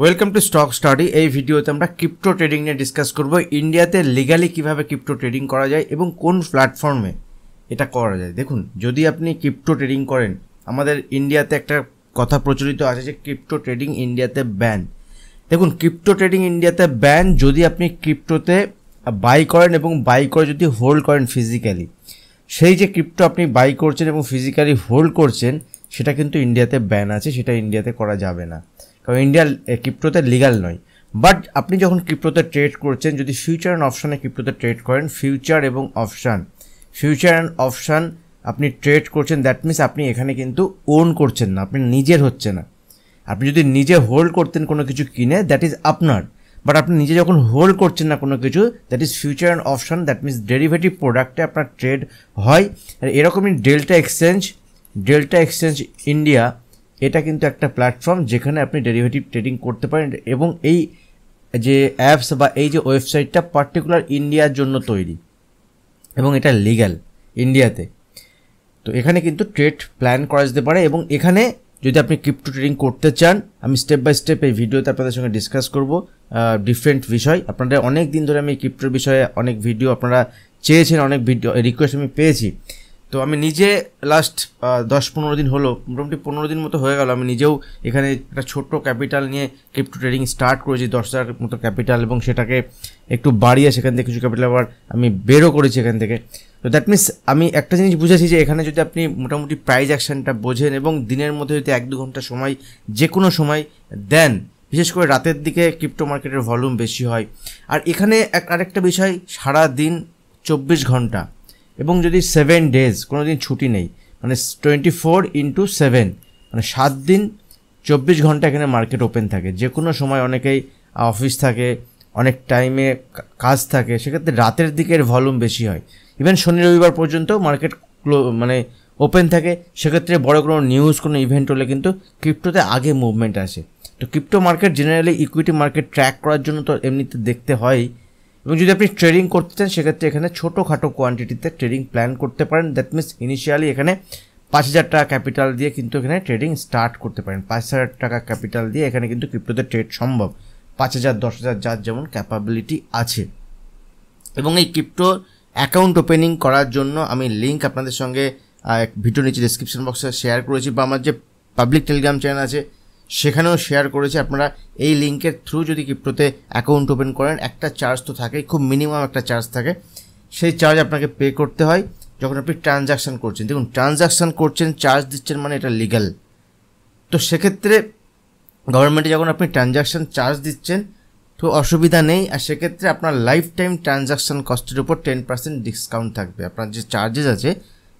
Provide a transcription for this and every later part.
Welcome to stock study. এই ভিডিওতে আমরা ক্রিপ্টো ট্রেডিং নিয়ে ডিসকাস করব। ইন্ডিয়াতে লিগালি কিভাবে ক্রিপ্টো ট্রেডিং করা যায় এবং কোন প্ল্যাটফর্মে এটা করা যায়। দেখুন, যদি আপনি ক্রিপ্টো ট্রেডিং করেন, আমাদের ইন্ডিয়াতে একটা কথা প্রচলিত আছে যে ক্রিপ্টো ট্রেডিং ইন্ডিয়াতে ব্যান। দেখুন, ক্রিপ্টো ট্রেডিং ইন্ডিয়াতে ব্যান যদি আপনি ক্রিপ্টোতে বাই করেন এবং বাই করে যদি হোল্ড করেন ফিজিক্যালি। সেই যে ক্রিপ্টো আপনি বাই করছেন এবং ফিজিক্যালি হোল্ড করছেন সেটা কিন্তু ইন্ডিয়াতে ব্যান আছে, সেটা ইন্ডিয়াতে করা যাবে না, কারণ ইন্ডিয়ার ক্রিপ্টোতে লিগাল নয়। বাট আপনি যখন ক্রিপ্টোতে ট্রেড করছেন, যদি ফিউচার অ্যান্ড অপশানে ক্রিপ্টোতে ট্রেড করেন, ফিউচার অ্যান্ড অপশান আপনি ট্রেড করছেন, দ্যাট মিনস আপনি এখানে কিন্তু ওন করছেন না, আপনি নিজের হচ্ছে না। আপনি যদি নিজে হোল্ড করতেন কোনো কিছু কিনে, দ্যাট ইজ আপনার। বাট আপনি নিজে যখন হোল্ড করছেন না কোনো কিছু, that is future and option, that means derivative প্রোডাক্টে আপনার ট্রেড হয়। আর এরকমই ডেল্টা এক্সচেঞ্জ ইন্ডিয়া, এটা কিন্তু একটা প্ল্যাটফর্ম যেখানে আপনি ডেরিভেটিভ ট্রেডিং করতে পারেন। এবং এই যে অ্যাপস বা এই যে ওয়েবসাইটটা পার্টিকুলার ইন্ডিয়ার জন্য তৈরি এবং এটা লিগ্যাল ইন্ডিয়াতে। তো এখানে কিন্তু ট্রেড প্ল্যান করা যেতে পারে। এবং এখানে যদি আপনি ক্রিপ্টো ট্রেডিং করতে চান, আমি স্টেপ বাই স্টেপ এই ভিডিওতে আপনাদের সঙ্গে ডিসকাস করব ডিফারেন্ট বিষয়। আপনাদের অনেক দিন ধরে আমি ক্রিপ্টোর বিষয়ে অনেক ভিডিও আপনারা চেয়েছেন, অনেক ভিডিও রিকোয়েস্ট আমি পেয়েছি। তো আমি নিজে লাস্ট 10-15 দিন হলো, মোটামুটি 15 দিন মতো হয়ে গেল, আমি নিজেও এখানে একটা ছোট্ট ক্যাপিটাল নিয়ে ক্রিপ্টো ট্রেডিং স্টার্ট করেছি, 10,000 মতো ক্যাপিটাল, এবং সেটাকে একটু বাড়িয়ে সেখান থেকে কিছু ক্যাপিটাল আবার আমি বেরও করেছি এখান থেকে। তো দ্যাট মিনস আমি একটা জিনিস বুঝেছি যে এখানে যদি আপনি মোটামুটি প্রাইস অ্যাকশনটা বোঝেন এবং দিনের মধ্যে যদি 1-2 ঘন্টা সময় যে কোনো সময় দেন, বিশেষ করে রাতের দিকে ক্রিপ্টো মার্কেটের ভলিউম বেশি হয়। আর এখানে আরেকটা বিষয়, সারা দিন 24 ঘন্টা এবং যদি 7 ডেজ, কোনো দিন ছুটি নেই, মানে 24/7, মানে 7 দিন 24 ঘন্টা এখানে মার্কেট ওপেন থাকে। যে কোনো সময় অনেকেই অফিস থাকে, অনেক টাইমে কাজ থাকে, সেক্ষেত্রে রাতের দিকের ভলিউম বেশি হয়। ইভেন শনি রবিবার পর্যন্ত মার্কেট মানে ওপেন থাকে। সেক্ষেত্রে বড় কোনো নিউজ, কোনো ইভেন্ট হলে কিন্তু ক্রিপ্টোতে আগে মুভমেন্ট আসে। তো crypto market generally equity market track করার জন্য তো এমনিতে দেখতে হয়। এবং যদি আপনি ট্রেডিং করতে চান, সেক্ষেত্রে এখানে ছোটোখাটো কোয়ান্টিটিতে ট্রেডিং প্ল্যান করতে পারেন। দ্যাট মিনস ইনিশিয়ালি এখানে 5,000 টাকা ক্যাপিটাল দিয়ে কিন্তু এখানে ট্রেডিং স্টার্ট করতে পারেন। 5,000 টাকা ক্যাপিটাল দিয়ে এখানে কিন্তু ক্রিপ্টোতে ট্রেড সম্ভব, 5,000, 10,000 যার যেমন ক্যাপাবিলিটি আছে। এবং এই ক্রিপ্টো অ্যাকাউন্ট ওপেনিং করার জন্য আমি লিঙ্ক আপনাদের সঙ্গে ভিডিও নিচে ডিসক্রিপশন বক্সে শেয়ার করেছি, বা আমার যে পাবলিক টেলিগ্রাম চ্যানেল আছে সেখানেও শেয়ার করেছি। আপনারা এই লিঙ্কের থ্রু যদি ক্রিপ্টোতে অ্যাকাউন্ট ওপেন করেন, একটা চার্জ তো থাকে, খুব মিনিমাম একটা চার্জ থাকে। সেই চার্জ আপনাকে পে করতে হয় যখন আপনি ট্রানজাকশান করছেন। দেখুন, ট্রানজাকশান করছেন, চার্জ দিচ্ছেন, মানে এটা লিগ্যাল। তো সেক্ষেত্রে গভর্নমেন্টে যখন আপনি ট্রানজাকশান চার্জ দিচ্ছেন তো অসুবিধা নেই। আর সেক্ষেত্রে আপনার লাইফ টাইম ট্রানজাকশান কস্টের উপর 10% ডিসকাউন্ট থাকবে। আপনার যে চার্জেস আছে,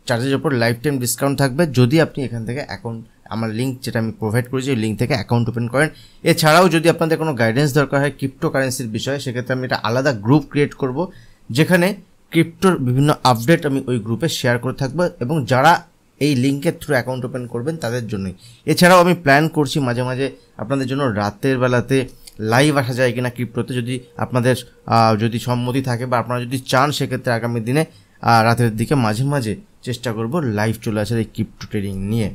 চার্জের উপর লাইফ টাইম ডিসকাউন্ট থাকবে যদি আপনি এখান থেকে অ্যাকাউন্ট, আমার লিঙ্ক যেটা আমি প্রোভাইড করেছি ওই লিঙ্ক থেকে অ্যাকাউন্ট ওপেন করেন। এছাড়াও যদি আপনাদের কোনো গাইডেন্স দরকার হয় ক্রিপ্টো কারেন্সির বিষয়ে, সেক্ষেত্রে আমি একটা আলাদা গ্রুপ ক্রিয়েট করব, যেখানে ক্রিপ্টোর বিভিন্ন আপডেট আমি ওই গ্রুপে শেয়ার করে থাকবো, এবং যারা এই লিঙ্কের থ্রু অ্যাকাউন্ট ওপেন করবেন তাদের জন্যই। এছাড়াও আমি প্ল্যান করছি মাঝে মাঝে আপনাদের জন্য রাতের বেলাতে লাইভ আসা যায় কিনা ক্রিপ্টোতে, যদি আপনাদের যদি সম্মতি থাকে বা আপনারা যদি চান, সেক্ষেত্রে আগামী দিনে রাতের দিকে মাঝে মাঝে চেষ্টা করব লাইভ চলে আসার এই ক্রিপ্টো ট্রেডিং নিয়ে।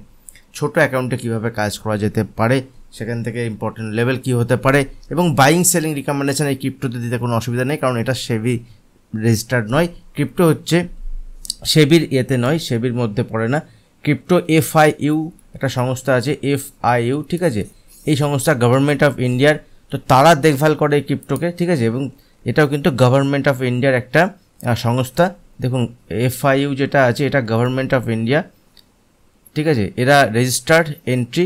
ছোট অ্যাকাউন্টে কীভাবে কাজ করা যেতে পারে, সেখান থেকে ইম্পর্টেন্ট লেভেল কী হতে পারে, এবং বাইং সেলিং রিকমেন্ডেশন এই ক্রিপ্টোতে দিতে কোনো অসুবিধা নেই, কারণ এটা সেবি রেজিস্টার্ড নয়। ক্রিপ্টো হচ্ছে সেবির ইয়েতে নয়, সেবির মধ্যে পড়ে না। ক্রিপ্টো FIU একটা সংস্থা আছে, FIU, ঠিক আছে, এই সংস্থা গভর্নমেন্ট অফ ইন্ডিয়ার, তো তারা দেখভাল করে এই ক্রিপ্টোকে, ঠিক আছে। এবং এটাও কিন্তু গভর্নমেন্ট অফ ইন্ডিয়ার একটা সংস্থা। দেখুন, FIU যেটা আছে এটা গভর্নমেন্ট অফ ইন্ডিয়া, ঠিক আছে, এরা রেজিস্টার্ড এন্ট্রি,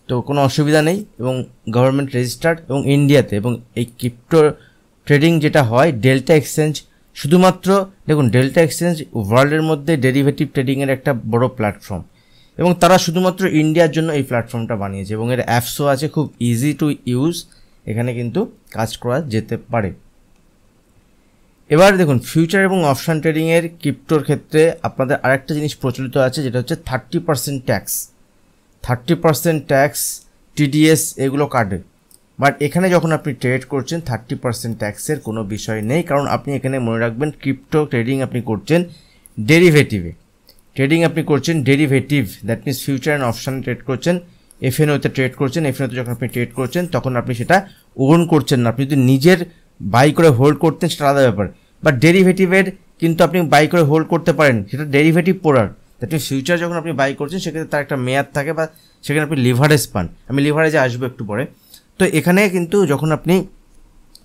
তো কোনো অসুবিধা নেই, এবং গভর্নমেন্ট রেজিস্টার্ড এবং ইন্ডিয়াতে। এবং এই ক্রিপ্টো ট্রেডিং যেটা হয় ডেল্টা এক্সচেঞ্জ, শুধুমাত্র দেখুন ডেল্টা এক্সচেঞ্জ ওয়ার্ল্ডের মধ্যে ডেরিভেটিভ ট্রেডিংয়ের একটা বড় প্ল্যাটফর্ম, এবং তারা শুধুমাত্র ইন্ডিয়ার জন্য এই প্ল্যাটফর্মটা বানিয়েছে, এবং এর অ্যাপসও আছে, খুব ইজি টু ইউজ, এখানে কিন্তু কাজ করা যেতে পারে। এবার দেখুন, ফিউচার এবং অপশান ট্রেডিংয়ের ক্রিপ্টোর ক্ষেত্রে আপনাদের আরেকটা জিনিস প্রচলিত আছে, যেটা হচ্ছে 30% ট্যাক্স। 30% ট্যাক্স, TDS এগুলো কাটে। বাট এখানে যখন আপনি ট্রেড করছেন 30% ট্যাক্সের কোনো বিষয় নেই, কারণ আপনি এখানে মনে রাখবেন ক্রিপ্টো ট্রেডিং আপনি করছেন derivative, that means future and option trade করছেন। এফএনওতে ট্রেড করছেন, এফএনওতে যখন আপনি ট্রেড করছেন তখন আপনি সেটা ওন করছেন না। আপনি যদি নিজের বাই করে হোল্ড করতেন সেটা আলাদা ব্যাপার, বাট ডেরিভেটিভের কিন্তু আপনি বাই করে হোল্ড করতে পারেন, সেটা derivative product. That means future যখন আপনি বাই করছেন সেক্ষেত্রে তার একটা মেয়াদ থাকে বা সেখানে আপনি লিভারেজ পান। আমি লিভারেজে আসবো একটু পরে। তো এখানে কিন্তু যখন আপনি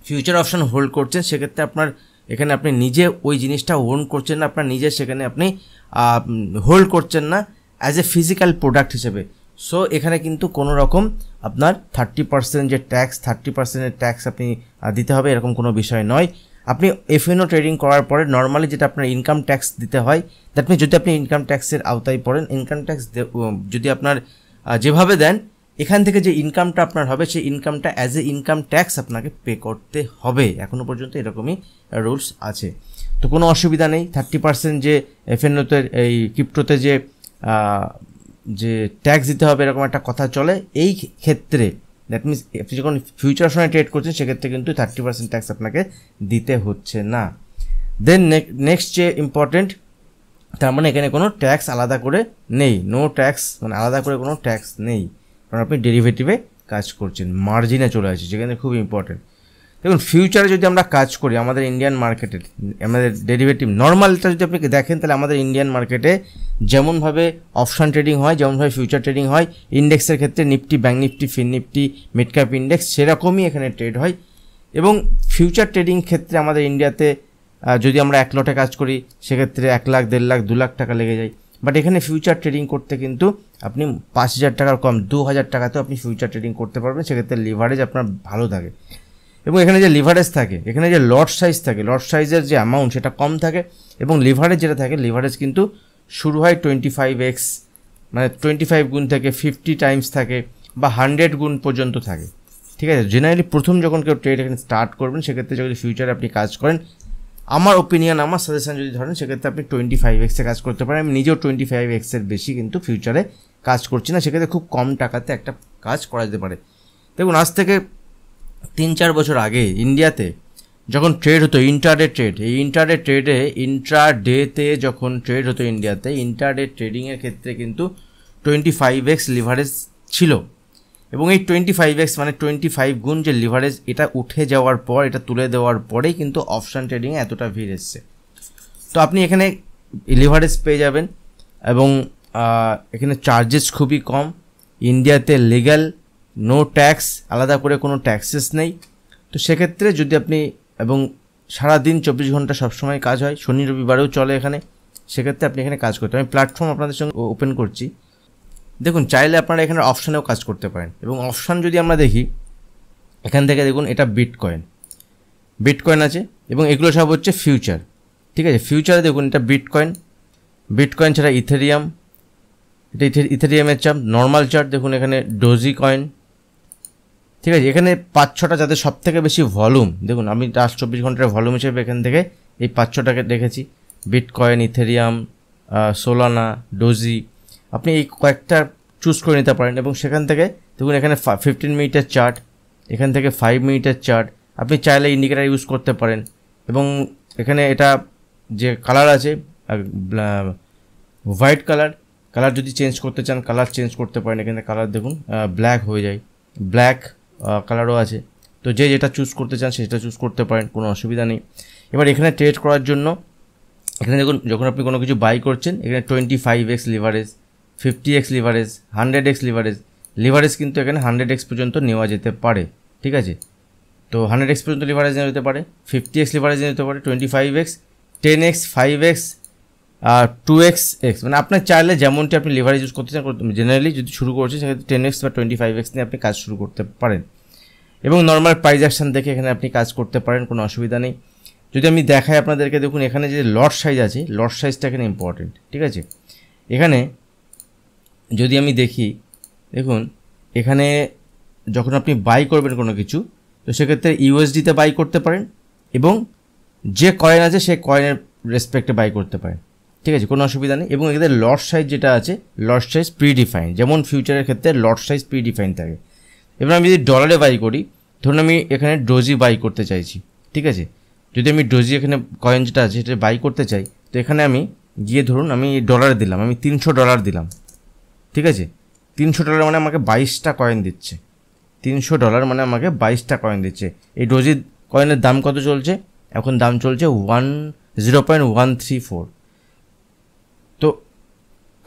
ফিউচার অপশন হোল্ড করছেন সেক্ষেত্রে আপনার এখানে আপনি নিজে ওই জিনিসটা ওন করছেন না, আপনার নিজে সেখানে আপনি হোল্ড করছেন না অ্যাজ এ ফিজিক্যাল প্রোডাক্ট হিসেবে। সো এখানে কিন্তু কোনো রকম আপনার 30% যে ট্যাক্স, 30%-এর ট্যাক্স আপনি দিতে হবে এরকম কোনো বিষয় নয়। আপনি এফএনও ট্রেডিং করার পরে নর্মালি যেটা আপনার ইনকাম ট্যাক্স দিতে হয়, দ্যাট মিনস যদি আপনি ইনকাম ট্যাক্সের আওতায় পড়েন, ইনকাম ট্যাক্স যদি আপনার যেভাবে দেন এখান থেকে যে ইনকামটা আপনার হবে সেই ইনকামটা অ্যাজ এ ইনকাম ট্যাক্স আপনাকে পে করতে হবে। এখনও পর্যন্ত এরকমই রুলস আছে, তো কোনো অসুবিধা নেই। 30% যে এফএনওতে এই ক্রিপ্টোতে যে ট্যাক্স দিতে হবে এরকম একটা কথা চলে। এই ক্ষেত্রে দ্যাট মিনস আপনি যখন ফিউচার সময় ট্রেড করছেন সেক্ষেত্রে কিন্তু 30% ট্যাক্স আপনাকে দিতে হচ্ছে না। দেন নেক্সট যে ইম্পর্টেন্ট, তার মানে এখানে কোনো ট্যাক্স আলাদা করে নেই, নো ট্যাক্স, মানে আলাদা করে কোনো ট্যাক্স নেই, কারণ আপনি ডেরিভেটিভে কাজ করছেন, মার্জিনে চলে আসছে, যেখানে খুব ইম্পর্টেন্ট। দেখুন ফিউচারে যদি আমরা কাজ করি আমাদের ইন্ডিয়ান মার্কেটে, আমাদের ডেরিভেটিভ নর্মালটা যদি আপনি দেখেন তাহলে আমাদের ইন্ডিয়ান মার্কেটে যেমনভাবে অপশান ট্রেডিং হয়, যেমনভাবে ফিউচার ট্রেডিং হয়, ইন্ডেক্সের ক্ষেত্রে নিফটি, ব্যাঙ্ক নিফটি, ফিন নিফটি, মিড ক্যাপ ইন্ডেক্স সেরকমই এখানে ট্রেড হয়। এবং ফিউচার ট্রেডিং ক্ষেত্রে আমাদের ইন্ডিয়াতে যদি আমরা 1 লটে কাজ করি সেক্ষেত্রে 1 লাখ, 1.5 লাখ, 2 লাখ টাকা লেগে যায়। বাট এখানে ফিউচার ট্রেডিং করতে কিন্তু আপনি 5,000 টাকার কম 2,000 টাকাতেও আপনি ফিউচার ট্রেডিং করতে পারবেন, সেক্ষেত্রে লিভারেজ আপনার ভালো থাকে। এবং এখানে যে লিভারেজ থাকে, এখানে যে লট সাইজ থাকে, লট সাইজের যে অ্যামাউন্ট সেটা কম থাকে, এবং লিভারেজ যেটা থাকে, লিভারেজ কিন্তু শুরু হয় 25x, মানে 25 গুণ থেকে 50 টাইমস থাকে বা 100 গুণ পর্যন্ত থাকে, ঠিক আছে। জেনারেলি প্রথম যখন কেউ ট্রেড এখানে স্টার্ট করবেন সেক্ষেত্রে যদি ফিউচারে আপনি কাজ করেন, আমার ওপিনিয়ন, আমার সাজেশন যদি ধরেন সেক্ষেত্রে আপনি 25x কাজ করতে পারেন। আমি নিজেও 25x বেশি কিন্তু ফিউচারে কাজ করছি না, সেক্ষেত্রে খুব কম টাকাতে একটা কাজ করা যেতে পারে। দেখুন আজ থেকে 3-4 বছর আগে ইন্ডিয়াতে যখন ট্রেড হতো ইন্টারডে ট্রেড, এই ইন্টারডে ট্রেডে ইন্ট্রাডেতে যখন ট্রেড হতো ইন্ডিয়াতে, ইন্টারডে ট্রেডিংয়ের ক্ষেত্রে কিন্তু 25x লিভারেজ ছিল। এবং এই 25x মানে 25 গুণ যে লিভারেজ, এটা উঠে যাওয়ার পর, এটা তুলে দেওয়ার পরেই কিন্তু অপশান ট্রেডিংয়ে এতটা ভিড় এসছে। তো আপনি এখানে লিভারেজ পেয়ে যাবেন এবং এখানে চার্জেস খুবই কম, ইন্ডিয়াতে লিগ্যাল, নো ট্যাক্স, আলাদা করে কোনো ট্যাক্সেস নেই। তো সেক্ষেত্রে যদি আপনি, এবং সারাদিন 24 ঘন্টা সবসময় কাজ হয়, শনি রবিবারেও চলে এখানে, সেক্ষেত্রে আপনি এখানে কাজ করতে, আমি প্ল্যাটফর্ম আপনাদের সঙ্গে ওপেন করছি। দেখুন চাইলে আপনারা এখানে অপশানেও কাজ করতে পারেন। এবং অপশান যদি আমরা দেখি এখান থেকে, দেখুন এটা বিটকয়েন আছে এবং এগুলো সব হচ্ছে ফিউচার, ঠিক আছে। ফিউচারে দেখুন এটা বিটকয়েন ছাড়া ইথেরিয়াম, এটা ইথেরিয়ামের চার্ট, নর্মাল চার্ট দেখুন এখানে ডোজি কয়েন, ঠিক আছে। এখানে 5-6টা যাদের সব থেকে বেশি ভলিউম, দেখুন আমি লাস্ট 24 ঘন্টার ভলিউম হিসেবে এখান থেকে এই 5-6টাকে দেখেছি, বিটকয়েন, ইথেরিয়াম, সোলানা, ডোজি, আপনি এই কয়েকটা চুজ করে নিতে পারেন। এবং সেখান থেকে দেখুন এখানে 15 মিনিটের চার্ট, এখান থেকে 5 মিনিটের চার্ট, আপনি চাইলে ইন্ডিকেটার ইউজ করতে পারেন। এবং এখানে এটা যে কালার আছে হোয়াইট কালার যদি চেঞ্জ করতে চান কালার চেঞ্জ করতে পারেন। এখানে কালার দেখুন ব্ল্যাক হয়ে যায়, ব্ল্যাক কালারও আছে, তো যে যেটা চুজ করতে চান সেটা চুজ করতে পারেন, কোনো অসুবিধা নেই। এবার এখানে ট্রেড করার জন্য এখানে দেখুন যখন আপনি কোনো কিছু বাই করছেন এখানে 25x leverage, 50x leverage, 100x leverage কিন্তু এখানে 100x পর্যন্ত নেওয়া যেতে পারে, ঠিক আছে। তো 100x পর্যন্ত লিভারেজ নেওয়া যেতে পারে, 50x লিভারেজ নেওয়া যেতে পারে, 25x, 10x, 5x, 2x, মানে আপনার চাইলে যেমনটি আপনি লিভারেজ ইউজ করতে চান, জেনারেলি যদি শুরু করছেন সেক্ষেত্রে 10x বা 25x নিয়ে আপনি কাজ শুরু করতে পারেন। এবং নর্মাল প্রাইস অ্যাকশন দেখে এখানে আপনি কাজ করতে পারেন, কোনো অসুবিধা নেই। যদি আমি দেখাই আপনাদেরকে, দেখুন এখানে যে লট সাইজ আছে, লট সাইজটা এখানে ইম্পর্টেন্ট, ঠিক আছে। এখানে যদি আমি দেখি, দেখুন এখানে যখন আপনি বাই করবেন কোনো কিছু, তো সেক্ষেত্রে ইউএসডিতে বাই করতে পারেন এবং যে কয়েন আছে সেই কয়েনের রেসপেক্টে বাই করতে পারেন, ঠিক আছে, কোনো অসুবিধা নেই। এবং এদের লট সাইজ যেটা আছে, লট সাইজ প্রিডিফাইন, যেমন ফিউচারের ক্ষেত্রে লট সাইজ প্রিডিফাইন থাকে। এবার আমি যদি ডলারে বাই করি, ধরুন আমি এখানে ডোজি বাই করতে চাইছি, ঠিক আছে। যদি আমি ডোজি এখানে কয়েন যেটা আছে সেটা বাই করতে চাই, তো এখানে আমি গিয়ে ধরুন আমি ডলারে দিলাম, আমি $300 দিলাম, ঠিক আছে। $300 মানে আমাকে 22টা কয়েন দিচ্ছে। $300 মানে আমাকে 22টা কয়েন দিচ্ছে। এই ডোজি কয়েনের দাম কত চলছে? এখন দাম চলছে 0.134। তো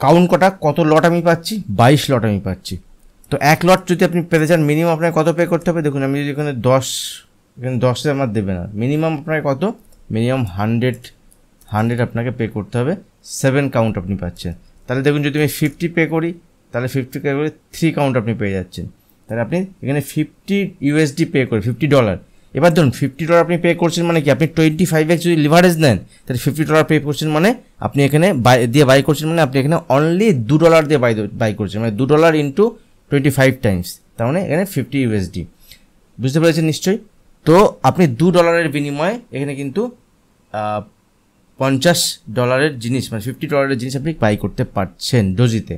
কাউন্ট কত লট আমি পাচ্ছি? 22 লট আমি পাচ্ছি। তো 1 লট যদি আপনি পেতে চান মিনিমাম আপনাকে কত পে করতে হবে? দেখুন আমি যদি এখানে 10 আমার দেবে না, মিনিমাম আপনাকে কত? মিনিমাম 100 আপনাকে পে করতে হবে। 7 কাউন্ট আপনি পাচ্ছেন। তাহলে দেখুন যদি আমি 50 পে করি, তাহলে 50 পে করে 3 কাউন্ট আপনি পেয়ে যাচ্ছেন। তাহলে আপনি এখানে $50 পে করে $50। এবার ধরুন $50 আপনি পে করছেন মানে কি? আপনি 25x যদি লিভারেজ নেন তাহলে $50 পে করছেন মানে আপনি এখানে বাই করছেন মানে আপনি এখানে অনলি $2 দিয়ে বাই করছেন, মানে $2 ইন্টু 25 টাইমস, তার মানে এখানে $50। বুঝতে পেরেছেন নিশ্চয়ই? তো আপনি $2 বিনিময়ে এখানে কিন্তু $50 জিনিস মানে $50 জিনিস আপনি বাই করতে পারছেন ডোজিতে।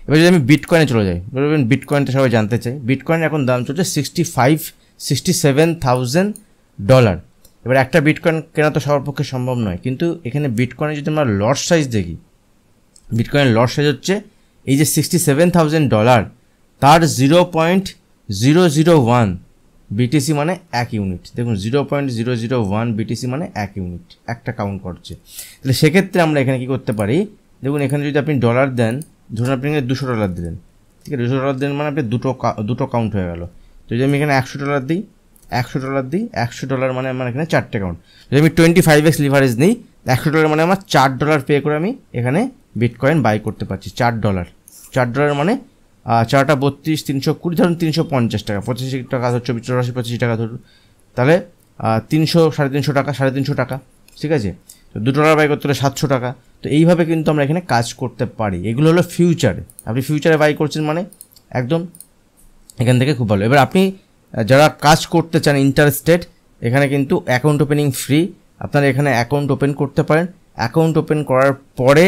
এবার যদি আমি বিটকয়েনে চলে যাই, বলবেন বিটকয়েনটা সবাই জানতে চাই। বিটকয়েন এখন দাম চলছে $67,000। এবার একটা বিটকয়েন কেনা তো সবার পক্ষে সম্ভব নয়, কিন্তু এখানে বিটকয়েনে যদি আমরা লট সাইজ দেখি, বিটকয়েনের লট সাইজ হচ্ছে এই যে $67,000, তার 0.001 বিটিসি মানে 1 ইউনিট। দেখুন 0.001 বিটিসি মানে 1 ইউনিট, একটা কাউন্ট করছে। তাহলে সেক্ষেত্রে আমরা এখানে কী করতে পারি? দেখুন এখানে যদি আপনি ডলার দেন, ধরুন আপনি এখানে $200 দিলেন, ঠিক আছে? $200 দিলেন মানে আপনি দুটো কাউন্ট হয়ে গেল। তো যদি আমি এখানে $100 দিই, $100 মানে আমার এখানে 4টে কাউন্ট। যদি আমি 25x লিভারেজ নিই, $100 মানে আমার $4 পে করে আমি এখানে বিটকয়েন বাই করতে পারছি। $4 মানে 4টা 32, 320, ধরুন $350, 25 টাকা ধর, 24, 25 টাকা ধরুন, তাহলে 300, 350 টাকা, ঠিক আছে? তো $2 বাই করতে হলে $700। তো এইভাবে কিন্তু আমরা এখানে কাজ করতে পারি। এগুলো হলো ফিউচারে, আপনি ফিউচারে বাই করছেন মানে একদম এখান থেকে খুব ভালো। এবার আপনি যারা কাজ করতে চান ইন্টারস্টেট, এখানে কিন্তু অ্যাকাউন্ট ওপেনিং ফ্রি, আপনারা এখানে অ্যাকাউন্ট ওপেন করতে পারেন। অ্যাকাউন্ট ওপেন করার পরে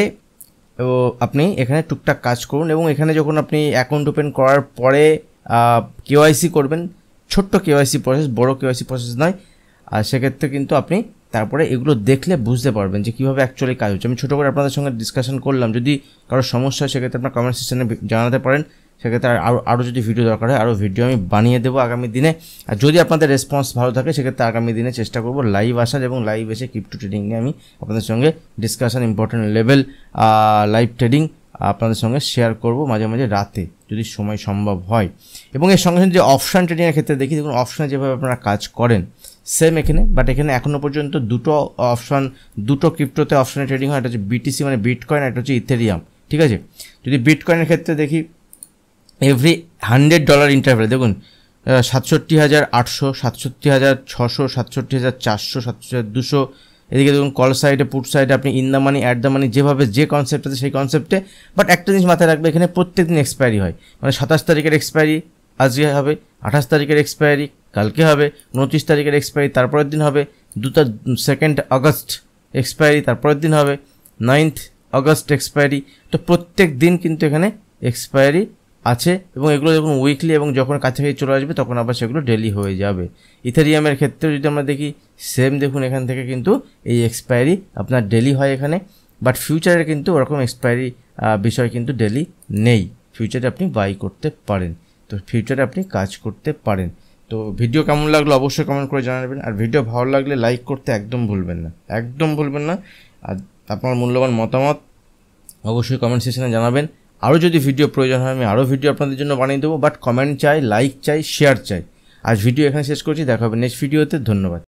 আপনি এখানে টুকটাক কাজ করুন, এবং এখানে যখন আপনি অ্যাকাউন্ট ওপেন করার পরে কেওয়াইসি করবেন, ছোট্ট কেওয়াইসি প্রসেস, বড় কেওয়াইসি প্রসেস নয়। আর সেক্ষেত্রে কিন্তু আপনি তারপরে এগুলো দেখলে বুঝতে পারবেন যে কীভাবে অ্যাকচুয়ালি কাজ হচ্ছে। আমি ছোটো করে আপনাদের সঙ্গে ডিসকাশন করলাম। যদি কারো সমস্যা হয় সেক্ষেত্রে আপনার কমেন্ট সেকশনে জানাতে পারেন। সেক্ষেত্রে আরও যদি ভিডিও দরকার হয় আরও ভিডিও আমি বানিয়ে দেবো আগামী দিনে। আর যদি আপনাদের রেসপন্স ভালো থাকে সেক্ষেত্রে আগামী দিনে চেষ্টা করব লাইভ আসার, এবং লাইভ এসে ক্রিপ্টো ট্রেডিং নিয়ে আমি আপনাদের সঙ্গে discussion, important level live trading আপনাদের সঙ্গে শেয়ার করব মাঝে মাঝে রাতে যদি সময় সম্ভব হয়। এবং এর সঙ্গে সঙ্গে যে অপশান ট্রেডিংয়ের ক্ষেত্রে দেখি, দেখুন অপশানে যেভাবে আপনারা কাজ করেন সেম এখানে, বাট এখানে এখনও পর্যন্ত দুটো ক্রিপ্টোতে অপশানে ট্রেডিং হয়। একটা হচ্ছে বিটিসি মানে বিটকয়েন, একটা হচ্ছে ইথেরিয়াম, ঠিক আছে? যদি বিটকয়েনের ক্ষেত্রে দেখি, এভরি $100 ইন্টারভ্যাল দেখুন 67,800, 67,600, 67,400, 67,200। এদিকে দেখুন কল সাইডে, পুট সাইডে আপনি in the money, at the money, যেভাবে যে কনসেপ্ট আছে সেই কনসেপ্টে। বাট একটা জিনিস মাথায় রাখবে, এখানে প্রত্যেক দিন এক্সপায়ারি হয়, মানে 27 তারিখের এক্সপায়ারি আজকে হবে, 28 তারিখের এক্সপায়ারি কালকে হবে, 29 তারিখের এক্সপায়ারি তারপরের দিন হবে, 2 আগস্ট এক্সপায়ারি তারপরের দিন হবে, 9 আগস্ট এক্সপায়ারি। তো প্রত্যেক দিন কিন্তু এখানে এক্সপায়ারি আছে, এবং এগুলো যখন উইকলি এবং যখন কাছাকাছি চলে আসবে তখন আবার সেগুলো ডেলি হয়ে যাবে। ইথেরিয়ামের ক্ষেত্রে যদি আমরা দেখি সেম, দেখুন এখান থেকে কিন্তু এই এক্সপায়ারি আপনার ডেলি হয় এখানে। বাট ফিউচারে কিন্তু ওরকম এক্সপায়ারি বিষয় কিন্তু ডেলি নেই, ফিউচারে আপনি বাই করতে পারেন, তো ফিউচারে আপনি কাজ করতে পারেন। তো ভিডিও কেমন লাগলো অবশ্যই কমেন্ট করে জানাবেন, আর ভিডিও ভালো লাগলে লাইক করতে একদম ভুলবেন না। আর আপনার মূল্যবান মতামত অবশ্যই কমেন্ট সেকশনে জানাবেন। আরও যদি ভিডিও প্রয়োজন হয় আমি আরও ভিডিও আপনাদের জন্য বানিয়ে দেবো, বাট কমেন্ট চাই, লাইক চাই, শেয়ার চাই। আজ ভিডিও এখানে শেষ করছি, দেখা হবে নেক্সট ভিডিওতে। ধন্যবাদ।